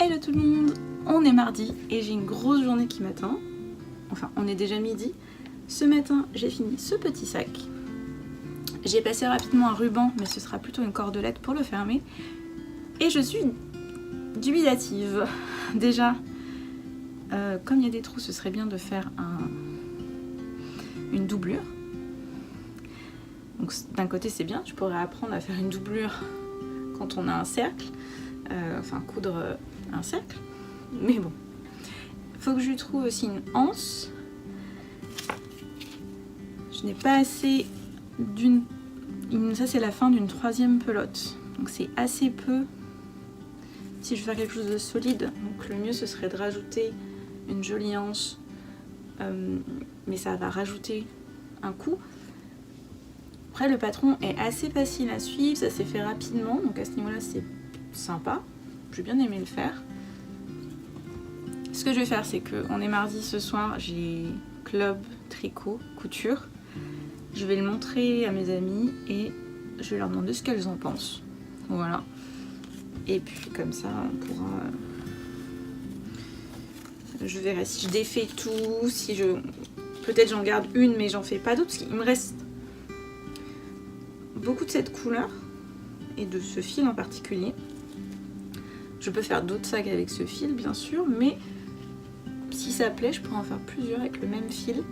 Hello tout le monde, on est mardi et j'ai une grosse journée qui m'attend. Enfin, on est déjà midi. Ce matin, j'ai fini ce petit sac. J'ai passé rapidement un ruban, mais ce sera plutôt une cordelette pour le fermer. Et je suis dubitative. Déjà, comme il y a des trous, ce serait bien de faire une doublure. Donc d'un côté c'est bien, je pourrais apprendre à faire une doublure quand on a un cercle, coudre un cercle, mais bon. Faut que je lui trouve aussi une anse. Je n'ai pas assez d'une... Ça c'est la fin d'une 3e pelote, donc c'est assez peu si je veux faire quelque chose de solide. Donc le mieux ce serait de rajouter une jolie anse, mais ça va rajouter un coup. Après le patron est assez facile à suivre, ça s'est fait rapidement, donc à ce niveau là c'est sympa, j'ai bien aimé le faire. Ce que je vais faire c'est qu'on est mardi ce soir, j'ai club, tricot, couture. Je vais le montrer à mes amies et je vais leur demander ce qu'elles en pensent. Voilà. Et puis comme ça on pourra... Je verrai si je défais tout, si je... Peut-être j'en garde une mais j'en fais pas d'autres, parce qu'il me reste beaucoup de cette couleur et de ce fil en particulier. Je peux faire d'autres sacs avec ce fil bien sûr, mais si ça plaît je pourrais en faire plusieurs avec le même fil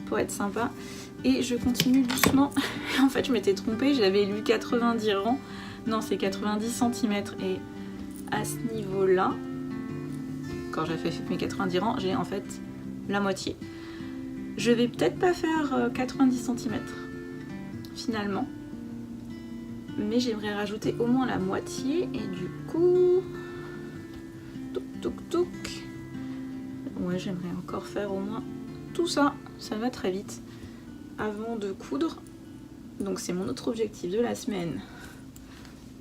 pour être sympa. Et je continue doucement. En fait je m'étais trompée, j'avais lu 90 rangs, non c'est 90 cm, et à ce niveau là, quand j'ai fait mes 90 rangs, j'ai en fait la moitié. Je vais peut-être pas faire 90 cm finalement, mais j'aimerais rajouter au moins la moitié, et du coup ouais, j'aimerais encore faire au moins tout ça, ça va très vite avant de coudre. Donc c'est mon autre objectif de la semaine,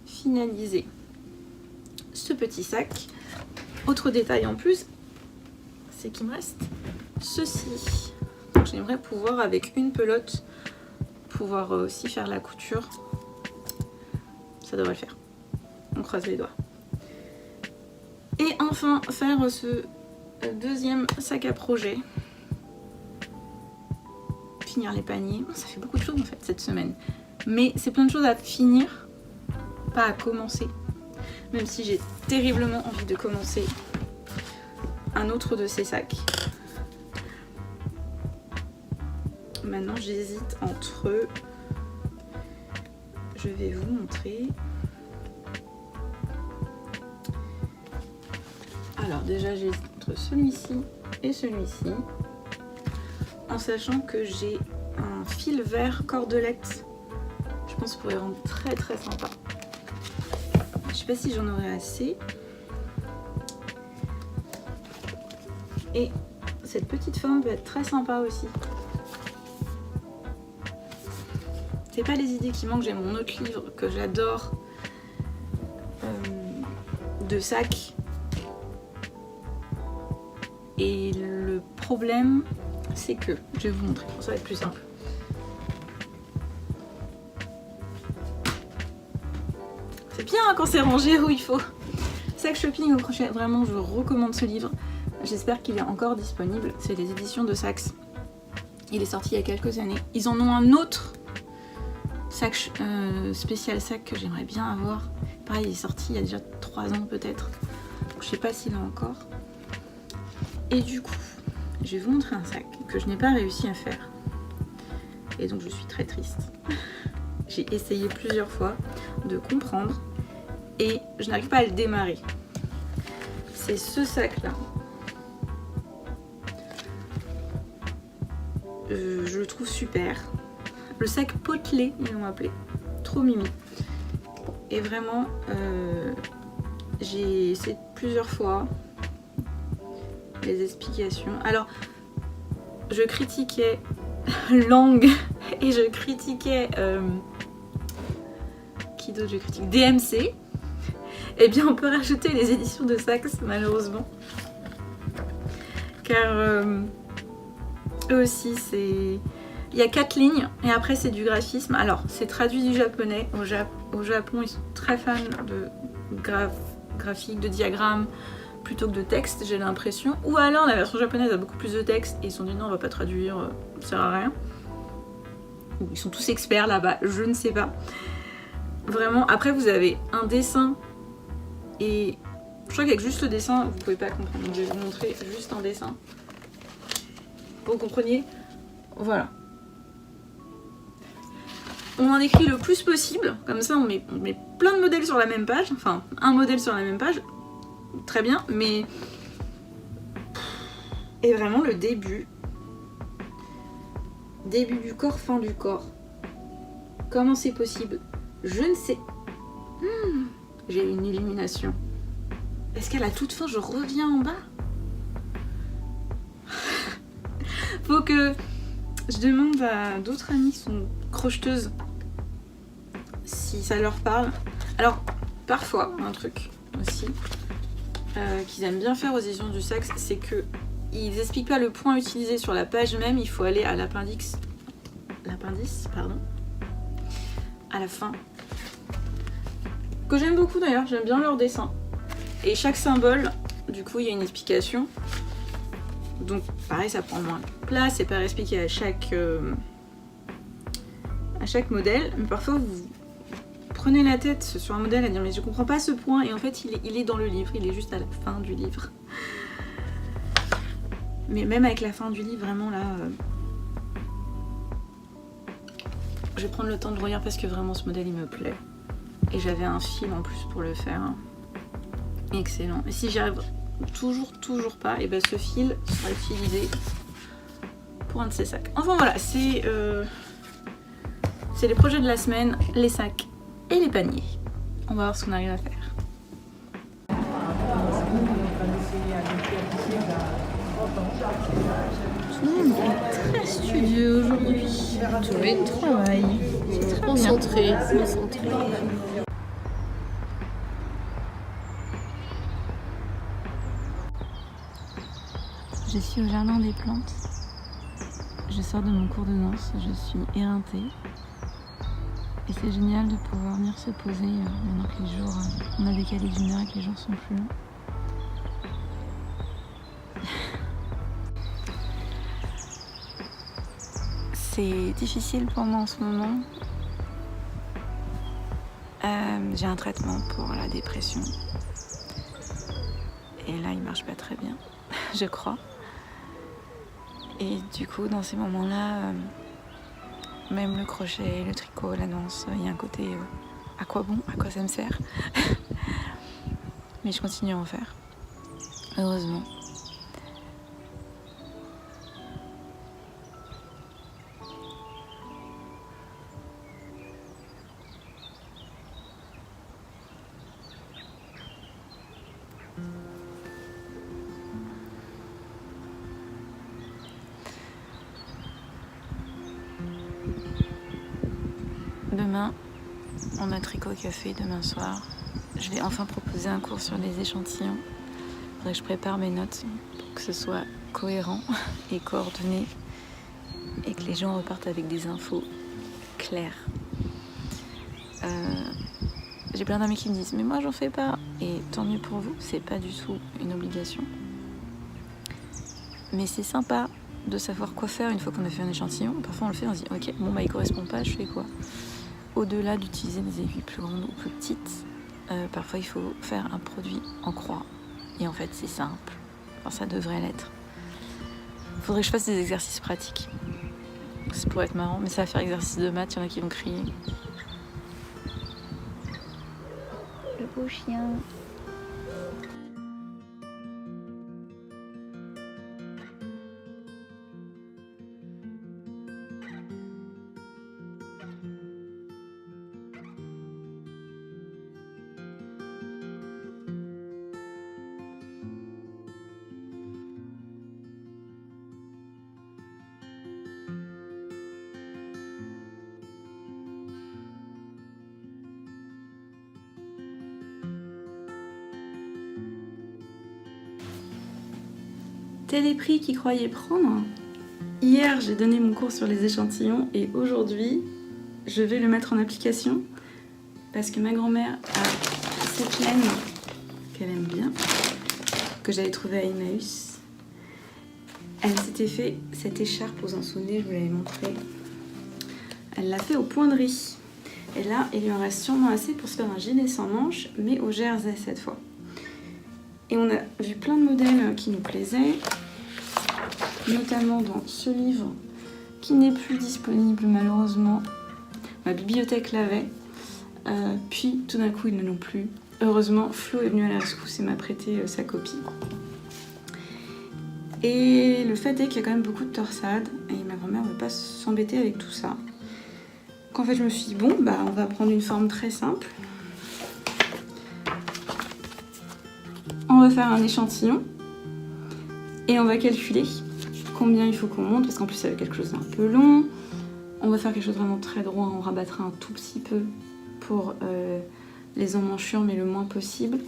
finaliser ce petit sac. Autre détail en plus, c'est qu'il me reste ceci. Donc j'aimerais pouvoir avec une pelote pouvoir aussi faire la couture. Ça devrait le faire. On croise les doigts. Et enfin faire ce deuxième sac à projet. Finir les paniers. Ça fait beaucoup de choses en fait cette semaine. Mais c'est plein de choses à finir, pas à commencer. Même si j'ai terriblement envie de commencer un autre de ces sacs. Maintenant j'hésite entre eux. Je vais vous montrer. Alors déjà j'hésite entre celui-ci et celui-ci, en sachant que j'ai un fil vert cordelette. Je pense qu'il pourrait rendre très très sympa. Je sais pas si j'en aurai assez. Et cette petite forme peut être très sympa aussi. C'est pas les idées qui manquent, j'ai mon autre livre que j'adore de sacs. Et le problème, c'est que, je vais vous montrer, ça va être plus simple. C'est bien quand c'est rangé où il faut. Sac shopping au crochet, vraiment je recommande ce livre. J'espère qu'il est encore disponible. C'est les éditions de Saxe. Il est sorti il y a quelques années. Ils en ont un autre sac spécial sac que j'aimerais bien avoir. Pareil, il est sorti il y a déjà 3 ans peut-être. Je sais pas s'il a encore. Et du coup, je vais vous montrer un sac que je n'ai pas réussi à faire. Et donc je suis très triste. J'ai essayé plusieurs fois de comprendre et je n'arrive pas à le démarrer. C'est ce sac là. Je le trouve super. Le sac potelé, ils l'ont appelé. Trop mimi. Et vraiment, j'ai essayé plusieurs fois les explications. Alors, je critiquais Langue et je critiquais... qui d'autre je critique? DMC. Eh bien, on peut rajouter les éditions de Saxe, malheureusement. Car eux aussi, c'est... Il y a 4 lignes et après c'est du graphisme. Alors c'est traduit du japonais. Au Japon ils sont très fans de graphiques, de diagrammes, plutôt que de texte, j'ai l'impression. Ou alors la version japonaise a beaucoup plus de texte et ils se sont dit non, on va pas traduire, ça sert à rien. Ou ils sont tous experts là-bas, je ne sais pas. Vraiment, après vous avez un dessin et je crois qu'avec juste le dessin, vous pouvez pas comprendre. Donc je vais vous montrer juste un dessin. Vous compreniez? Voilà. On en écrit le plus possible, comme ça on met plein de modèles sur la même page, enfin un modèle sur la même page, très bien, mais... Et vraiment le début du corps, fin du corps. Comment c'est possible? Je ne sais. J'ai une illumination. Est-ce qu'à la toute fin je reviens en bas? Faut que je demande à d'autres amies qui sont crocheteuses si ça leur parle. Alors parfois un truc aussi qu'ils aiment bien faire aux éditions du Sax, c'est que ils expliquent pas le point utilisé sur la page même, il faut aller à l'appendice, pardon, à la fin. Que j'aime beaucoup d'ailleurs, j'aime bien leur dessin. Et chaque symbole, du coup, il y a une explication. Donc pareil, ça prend moins de place, c'est pas expliqué à chaque modèle, mais parfois vous prenez la tête sur un modèle à dire mais je comprends pas ce point, et en fait il est dans le livre, il est juste à la fin du livre. Mais même avec la fin du livre, vraiment là, je vais prendre le temps de le relire parce que vraiment ce modèle il me plaît. Et j'avais un fil en plus pour le faire. Excellent. Et si j'y arrive toujours pas, et ben ce fil sera utilisé pour un de ces sacs. Enfin voilà, c'est les projets de la semaine, les sacs et les paniers. On va voir ce qu'on arrive à faire. Tout le monde est très studieux aujourd'hui. Tout le travail. C'est très concentré. Je suis au jardin des plantes. Je sors de mon cours de danse, je suis éreintée. Et c'est génial de pouvoir venir se poser maintenant que les jours, on a décalé d'une heure et que les jours sont plus longs. C'est difficile pour moi en ce moment. J'ai un traitement pour la dépression. Et là, il marche pas très bien, je crois. Et du coup, dans ces moments-là, même le crochet, le tricot, la danse, il y a un côté à quoi bon, à quoi ça me sert. Mais je continue à en faire, heureusement. Demain, on a tricot café demain soir. Je vais enfin proposer un cours sur les échantillons. Il faudrait que je prépare mes notes pour que ce soit cohérent et coordonné et que les gens repartent avec des infos claires. J'ai plein d'amis qui me disent mais moi j'en fais pas, et tant mieux pour vous, c'est pas du tout une obligation. Mais c'est sympa de savoir quoi faire une fois qu'on a fait un échantillon. Parfois on le fait, on se dit ok, bon bah il correspond pas, je fais quoi? Au-delà d'utiliser des aiguilles plus grandes ou plus petites, parfois il faut faire un produit en croix. Et en fait c'est simple, enfin ça devrait l'être. Il faudrait que je fasse des exercices pratiques. Ça pourrait être marrant, mais ça va faire exercice de maths, il y en a qui vont crier. Le beau chien. Téléprix qui croyait prendre. Hier, j'ai donné mon cours sur les échantillons et aujourd'hui, je vais le mettre en application parce que ma grand-mère a cette laine qu'elle aime bien, que j'avais trouvé à Emmaüs. Elle s'était fait cette écharpe, vous en souvenez, je vous l'avais montré. Elle l'a fait au point de riz. Et là, il lui en reste sûrement assez pour se faire un gilet sans manches, mais au jersey cette fois. Et on a vu plein de modèles qui nous plaisaient, notamment dans ce livre qui n'est plus disponible malheureusement. Ma bibliothèque l'avait, puis tout d'un coup ils ne l'ont plus. Heureusement, Flo est venu à la rescousse et m'a prêté sa copie. Et le fait est qu'il y a quand même beaucoup de torsades et ma grand-mère ne veut pas s'embêter avec tout ça. Donc en fait je me suis dit bon bah on va prendre une forme très simple. On va faire un échantillon et on va calculer combien il faut qu'on monte parce qu'en plus ça va être quelque chose d'un peu long. On va faire quelque chose vraiment très droit, on rabattra un tout petit peu pour les emmanchures mais le moins possible.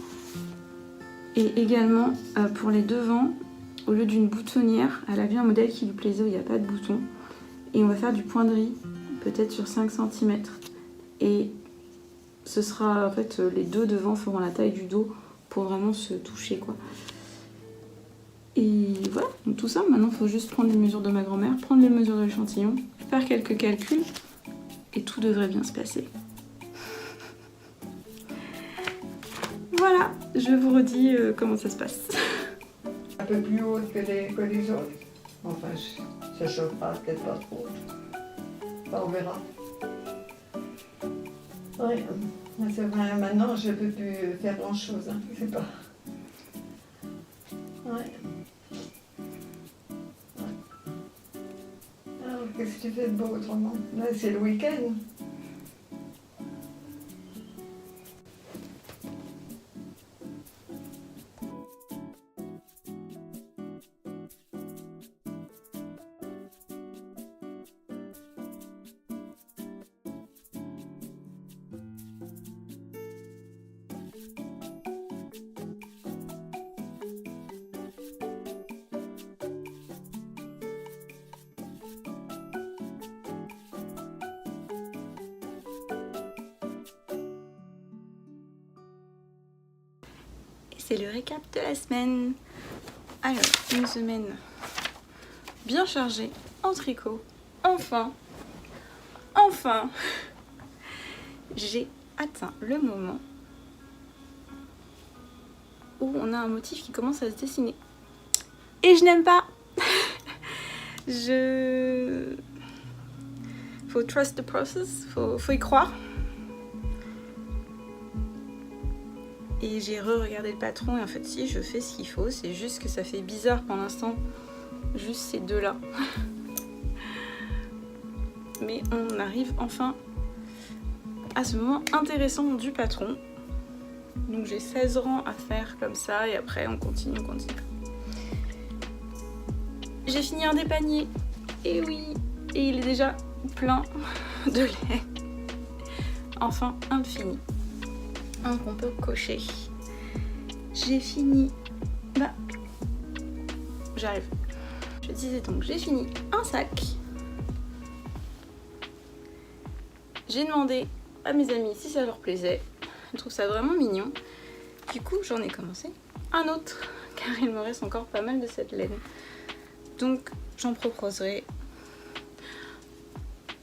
Et également pour les devants, au lieu d'une boutonnière, elle a vu un modèle qui lui plaisait où il n'y a pas de bouton. Et on va faire du point de riz, peut-être sur 5 cm. Et ce sera en fait les deux devants feront la taille du dos pour vraiment se toucher quoi. Et voilà, donc tout ça, maintenant il faut juste prendre les mesures de ma grand-mère, prendre les mesures de l'échantillon, faire quelques calculs et tout devrait bien se passer. Voilà, je vous redis comment ça se passe. Un peu plus haute que les autres. Enfin, ça chauffe pas, peut-être pas trop. Enfin, on verra. Oui, c'est vrai, maintenant je ne peux plus faire grand-chose, hein, je sais pas. Ouais. Alors, qu'est-ce que tu fais de beau autrement? Là, c'est le week-end. C'est le récap de la semaine. Alors, une semaine bien chargée en tricot. Enfin, j'ai atteint le moment où on a un motif qui commence à se dessiner. Et je n'aime pas. Faut trust the process, faut y croire. Et j'ai re-regardé le patron et en fait si je fais ce qu'il faut, c'est juste que ça fait bizarre pour l'instant, juste ces deux là. Mais on arrive enfin à ce moment intéressant du patron. Donc j'ai 16 rangs à faire comme ça et après on continue. J'ai fini un des paniers, et oui, et il est déjà plein de lait. Enfin un fini. Qu'on peut cocher. J'ai fini. Bah, j'arrive. Je disais donc, j'ai fini un sac. J'ai demandé à mes amis si ça leur plaisait. Je trouve ça vraiment mignon. Du coup, j'en ai commencé un autre, car il me reste encore pas mal de cette laine. Donc, j'en proposerai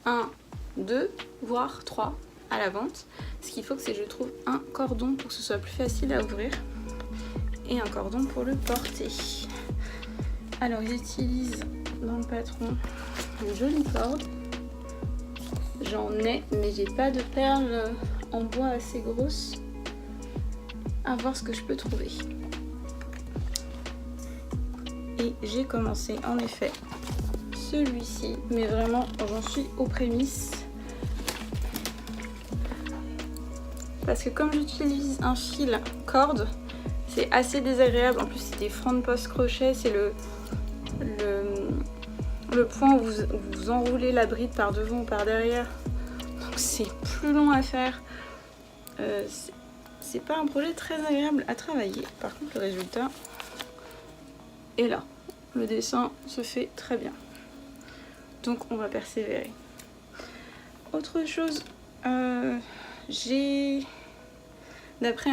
1, 2, voire 3 à la vente. Ce qu'il faut, c'est que je trouve un cordon pour que ce soit plus facile à ouvrir et un cordon pour le porter. Alors j'utilise dans le patron une jolie corde. J'en ai, mais j'ai pas de perles en bois assez grosses. À voir ce que je peux trouver. Et j'ai commencé en effet celui-ci, mais vraiment j'en suis aux prémices. Parce que comme j'utilise un fil corde, c'est assez désagréable. En plus c'est des francs de poste crochet, c'est le point où vous enroulez la bride par devant ou par derrière. Donc c'est plus long à faire. C'est pas un projet très agréable à travailler. Par contre le résultat est là. Le dessin se fait très bien. Donc on va persévérer. Autre chose, j'ai, d'après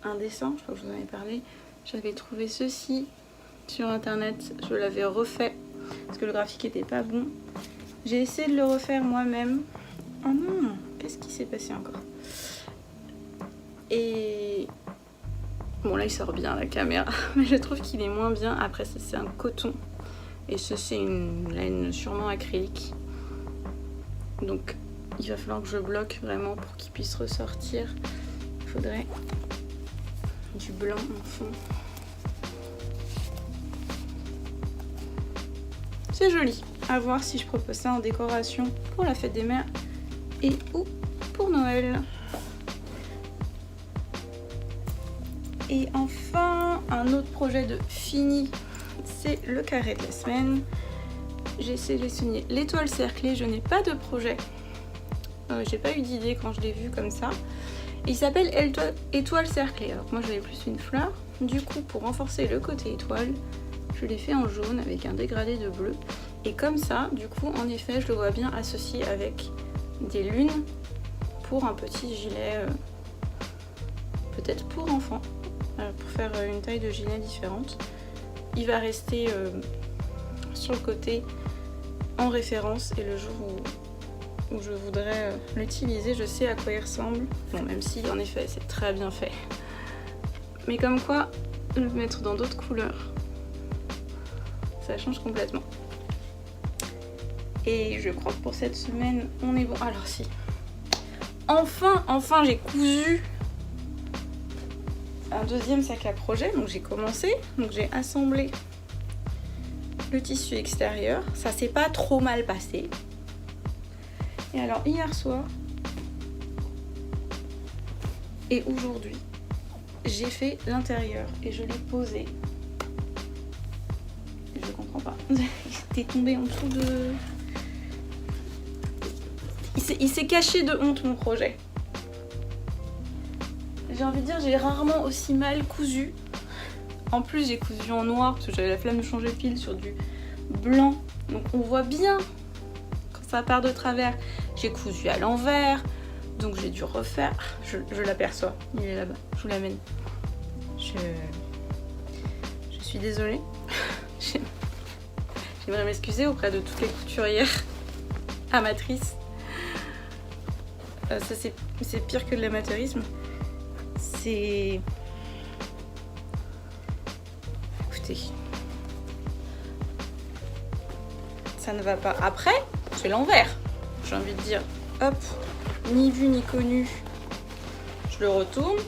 un dessin, je crois que je vous en avais parlé. J'avais trouvé ceci sur internet, je l'avais refait parce que le graphique était pas bon. J'ai essayé de le refaire moi-même. Oh non, qu'est-ce qui s'est passé encore? Et bon, là il sort bien à la caméra, mais je trouve qu'il est moins bien. Après, ça c'est un coton et ce c'est une laine sûrement acrylique. Donc il va falloir que je bloque vraiment pour qu'il puisse ressortir. Il faudrait du blanc en fond. C'est joli. À voir si je propose ça en décoration pour la fête des mères et ou pour Noël. Et enfin, un autre projet de fini, c'est le carré de la semaine. J'ai sélectionné l'étoile cerclée. Je n'ai pas de projet. J'ai pas eu d'idée quand je l'ai vu comme ça. Il s'appelle étoile cerclée. Alors que moi j'avais plus une fleur. Du coup, pour renforcer le côté étoile, je l'ai fait en jaune avec un dégradé de bleu. Et comme ça, du coup, en effet, je le vois bien associé avec des lunes pour un petit gilet, peut-être pour enfants, pour faire une taille de gilet différente. Il va rester sur le côté en référence et le jour où je voudrais l'utiliser, je sais à quoi il ressemble. Bon, même si en effet c'est très bien fait. Mais comme quoi, le mettre dans d'autres couleurs, ça change complètement. Et je crois que pour cette semaine, on est bon. Alors si. Enfin j'ai cousu un deuxième sac à projet. Donc j'ai commencé, donc j'ai assemblé le tissu extérieur. Ça s'est pas trop mal passé. Et alors hier soir et aujourd'hui, j'ai fait l'intérieur et je l'ai posé. Je comprends pas. T'es tombé en dessous de... Il s'est caché de honte mon projet. J'ai envie de dire, j'ai rarement aussi mal cousu. En plus, j'ai cousu en noir parce que j'avais la flemme de changer de fil sur du blanc. Donc on voit bien quand ça part de travers. J'ai cousu à l'envers. Donc j'ai dû refaire. Je l'aperçois. Il est là-bas. Je vous l'amène. Je suis désolée. J'aimerais m'excuser auprès de toutes les couturières amatrices. Ça c'est pire que de l'amateurisme. C'est... Écoutez, ça ne va pas. Après, c'est l'envers. J'ai envie de dire, hop, ni vu ni connu. Je le retourne.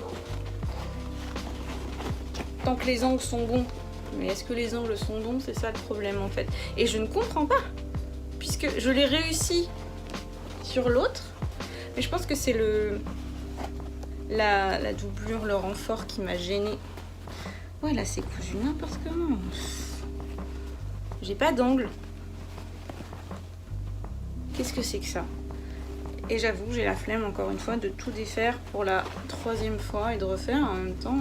Tant que les angles sont bons. Mais est-ce que les angles sont bons? C'est ça le problème en fait. Et je ne comprends pas. Puisque je l'ai réussi sur l'autre. Mais je pense que c'est la doublure, le renfort qui m'a gênée. Ouais, là c'est cousu n'importe comment. J'ai pas d'angle. Qu'est-ce que c'est que ça? Et j'avoue, j'ai la flemme encore une fois de tout défaire pour la 3e fois et de refaire en même temps.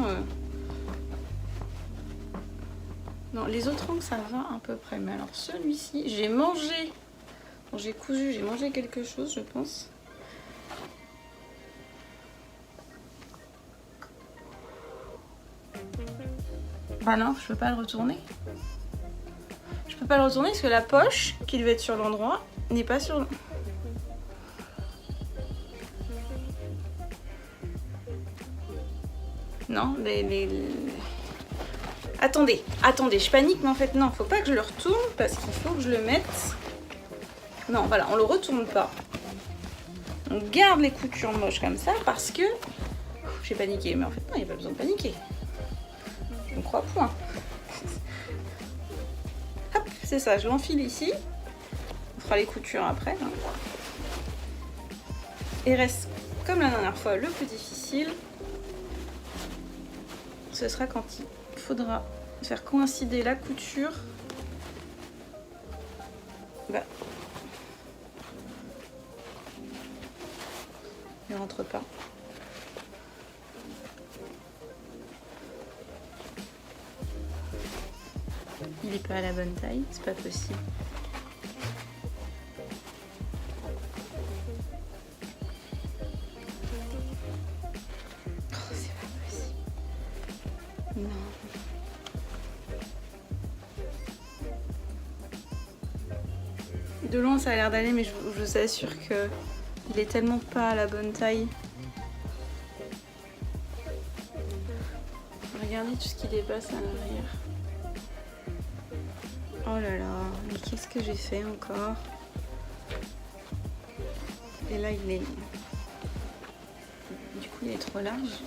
Non, les autres angles ça va à peu près. Mais alors celui-ci, j'ai mangé. Quand j'ai cousu, j'ai mangé quelque chose, je pense. Bah non, je peux pas le retourner. Je peux pas le retourner parce que la poche qui devait être sur l'endroit n'est pas sur... Non, Attendez, je panique, mais en fait non, faut pas que je le retourne parce qu'il faut que je le mette... Non, voilà, on le retourne pas. On garde les coutures moches comme ça parce que... J'ai paniqué, mais en fait non, il n'y a pas besoin de paniquer. Je ne crois point. Hop, c'est ça, je l'enfile ici. On fera les coutures après. Hein. Et reste, comme la dernière fois, le plus difficile. Ce sera quand il faudra faire coïncider la couture. Bah. Il ne rentre pas. Il n'est pas à la bonne taille, c'est pas possible. Oh, c'est pas possible. De loin ça a l'air d'aller, mais je vous assure que il est tellement pas à la bonne taille. Regardez tout ce qui dépasse à l'arrière. Oh là là, mais qu'est-ce que j'ai fait encore? Et là il est... Du coup il est trop large.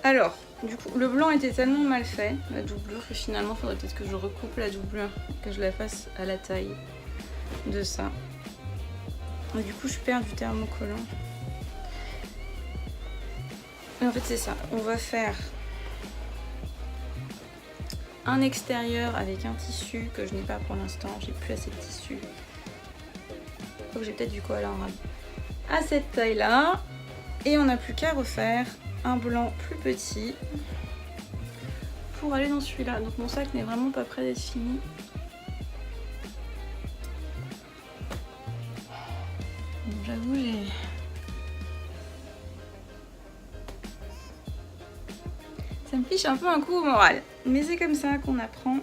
Alors, du coup, le blanc était tellement mal fait, la doublure, que finalement, il faudrait peut-être que je recoupe la doublure, que je la fasse à la taille de ça. Et du coup, je perds du thermocollant. Et en fait, c'est ça. On va faire un extérieur avec un tissu que je n'ai pas pour l'instant. J'ai plus assez de tissu. Donc, j'ai peut-être du koala en rab à cette taille-là. Et on n'a plus qu'à refaire un blanc plus petit pour aller dans celui-là. Donc mon sac n'est vraiment pas prêt d'être fini. J'avoue, ça me fiche un peu un coup au moral. Mais c'est comme ça qu'on apprend. De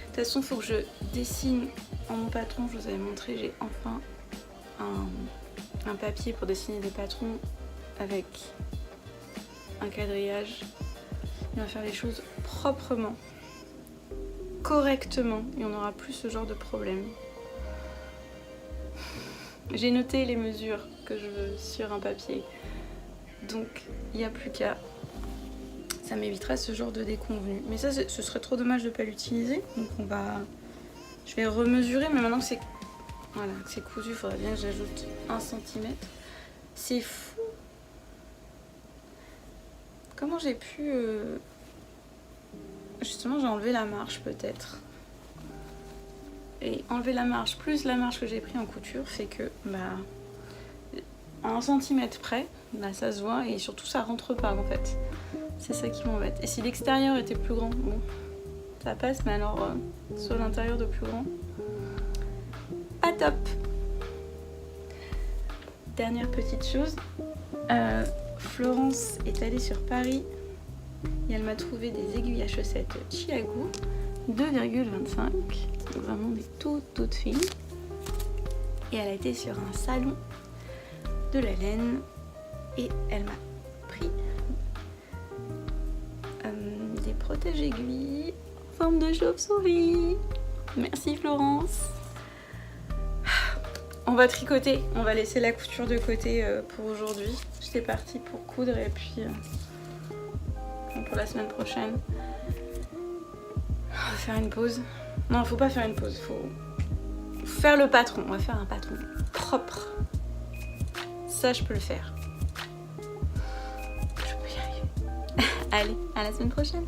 toute façon, il faut que je dessine en mon patron. Je vous avais montré, j'ai enfin un papier pour dessiner des patrons avec un quadrillage. On va faire les choses proprement, correctement, et on n'aura plus ce genre de problème. J'ai noté les mesures que je veux sur un papier, donc il n'y a plus qu'à. Ça m'évitera ce genre de déconvenu. Mais ça, ce serait trop dommage de ne pas l'utiliser, donc je vais remesurer, mais maintenant que c'est voilà, que c'est cousu, il faudrait bien que j'ajoute 1 cm. C'est fou. Comment j'ai pu... Justement, j'ai enlevé la marge peut-être. Et enlever la marge plus la marge que j'ai pris en couture fait que, à 1 cm près, ça se voit et surtout ça rentre pas en fait. C'est ça qui m'embête. Et si l'extérieur était plus grand, bon, ça passe, mais alors sur l'intérieur de plus grand, pas top. Dernière petite chose. Florence est allée sur Paris et elle m'a trouvé des aiguilles à chaussettes Chiago 2,25, donc vraiment des toutes fines. Et elle a été sur un salon de la laine et elle m'a pris des protèges aiguilles en forme de chauve-souris. Merci Florence. On va tricoter, on va laisser la couture de côté pour aujourd'hui. J'étais partie pour coudre et puis pour la semaine prochaine. On va faire une pause. Non, faut pas faire une pause, faut faire le patron. On va faire un patron propre. Ça, je peux le faire. Je peux y arriver. Allez, à la semaine prochaine.